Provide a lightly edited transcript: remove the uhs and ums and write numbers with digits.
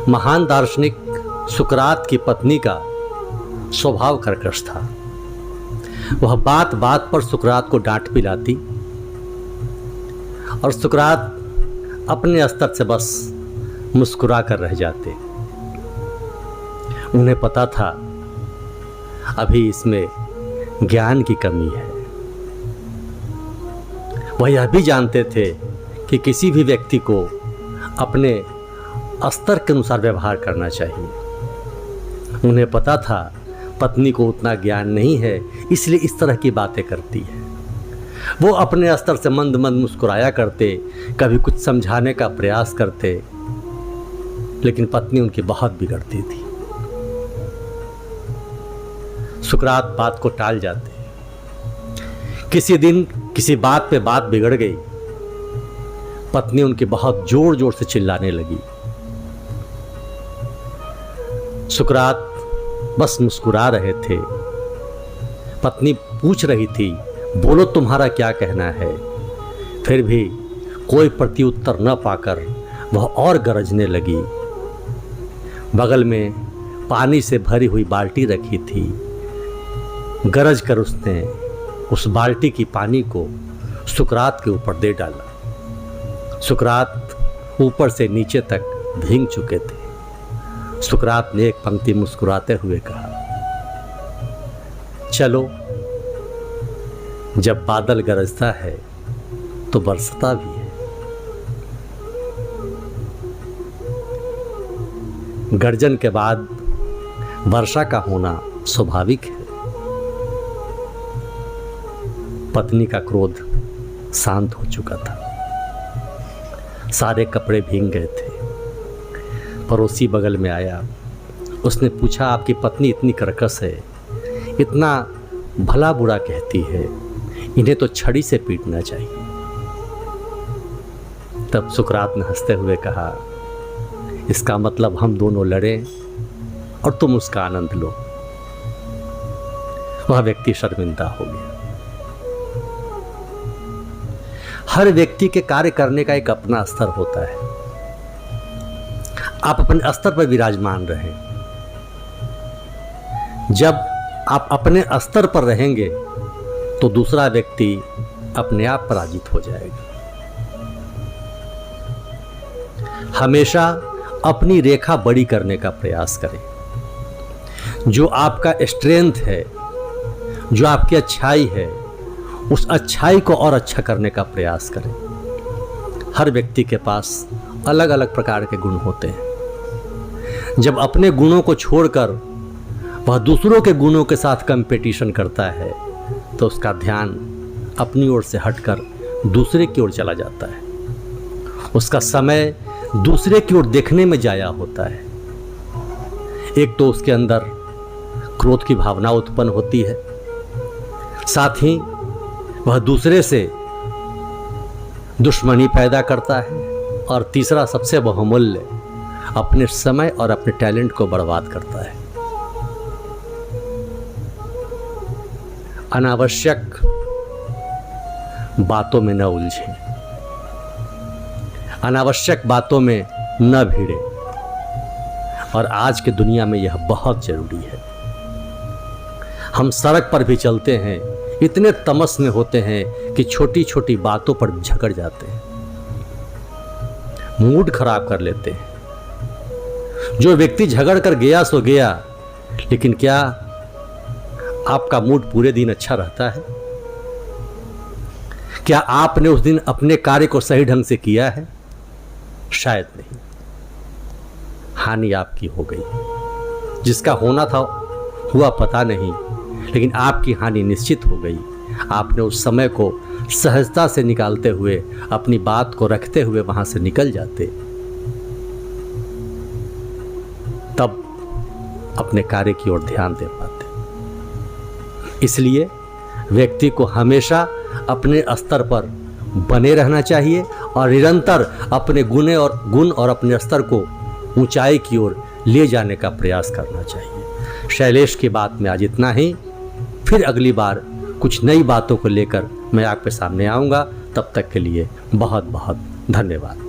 महान दार्शनिक सुकरात की पत्नी का स्वभाव कर्कश था। वह बात बात पर सुकरात को डांट पिलाती और सुकरात अपने स्तर से बस मुस्कुरा कर रह जाते। उन्हें पता था अभी इसमें ज्ञान की कमी है। वह यह भी जानते थे कि किसी भी व्यक्ति को अपने स्तर के अनुसार व्यवहार करना चाहिए। उन्हें पता था पत्नी को उतना ज्ञान नहीं है, इसलिए इस तरह की बातें करती है। वो अपने स्तर से मंद मंद मुस्कुराया करते, कभी कुछ समझाने का प्रयास करते, लेकिन पत्नी उनकी बहुत बिगड़ती थी। सुकरात बात को टाल जाते। किसी दिन किसी बात पे बात बिगड़ गई। पत्नी उनकी बहुत जोर जोर से चिल्लाने लगी। सुकरात बस मुस्कुरा रहे थे। पत्नी पूछ रही थी, बोलो तुम्हारा क्या कहना है। फिर भी कोई प्रत्युत्तर न पाकर वह और गरजने लगी। बगल में पानी से भरी हुई बाल्टी रखी थी। गरज कर उसने उस बाल्टी की पानी को सुकरात के ऊपर दे डाला। सुकरात ऊपर से नीचे तक भीग चुके थे। सुकरात ने एक पंक्ति मुस्कुराते हुए कहा, चलो जब बादल गरजता है तो बरसता भी है। गर्जन के बाद वर्षा का होना स्वाभाविक है। पत्नी का क्रोध शांत हो चुका था। सारे कपड़े भीग गए थे। पड़ोसी बगल में आया। उसने पूछा, आपकी पत्नी इतनी कर्कश है, इतना भला बुरा कहती है, इन्हें तो छड़ी से पीटना चाहिए। तब सुकरात ने हंसते हुए कहा, इसका मतलब हम दोनों लड़ें और तुम उसका आनंद लो। वह व्यक्ति शर्मिंदा हो गया। हर व्यक्ति के कार्य करने का एक अपना स्तर होता है। आप अपने स्तर पर विराजमान रहें। जब आप अपने स्तर पर रहेंगे तो दूसरा व्यक्ति अपने आप पराजित हो जाएगा। हमेशा अपनी रेखा बड़ी करने का प्रयास करें। जो आपका स्ट्रेंथ है, जो आपकी अच्छाई है, उस अच्छाई को और अच्छा करने का प्रयास करें। हर व्यक्ति के पास अलग अलग प्रकार के गुण होते हैं। जब अपने गुणों को छोड़कर वह दूसरों के गुणों के साथ कंपटीशन करता है तो उसका ध्यान अपनी ओर से हटकर दूसरे की ओर चला जाता है। उसका समय दूसरे की ओर देखने में जाया होता है। एक तो उसके अंदर क्रोध की भावना उत्पन्न होती है, साथ ही वह दूसरे से दुश्मनी पैदा करता है, और तीसरा सबसे बहुमूल्य अपने समय और अपने टैलेंट को बर्बाद करता है। अनावश्यक बातों में न उलझें, अनावश्यक बातों में न भिड़ें, और आज की दुनिया में यह बहुत जरूरी है। हम सड़क पर भी चलते हैं, इतने तमस में होते हैं कि छोटी छोटी बातों पर झगड़ जाते हैं, मूड खराब कर लेते हैं। जो व्यक्ति झगड़ कर गया सो गया, लेकिन क्या आपका मूड पूरे दिन अच्छा रहता है? क्या आपने उस दिन अपने कार्य को सही ढंग से किया है? शायद नहीं। हानि आपकी हो गई। जिसका होना था हुआ पता नहीं, लेकिन आपकी हानि निश्चित हो गई। आपने उस समय को सहजता से निकालते हुए, अपनी बात को रखते हुए वहां से निकल जाते, तब अपने कार्य की ओर ध्यान दे पाते। इसलिए व्यक्ति को हमेशा अपने स्तर पर बने रहना चाहिए और निरंतर अपने गुण और अपने स्तर को ऊंचाई की ओर ले जाने का प्रयास करना चाहिए। शैलेश की बात में आज इतना ही। फिर अगली बार कुछ नई बातों को लेकर मैं आपके सामने आऊँगा। तब तक के लिए बहुत बहुत धन्यवाद।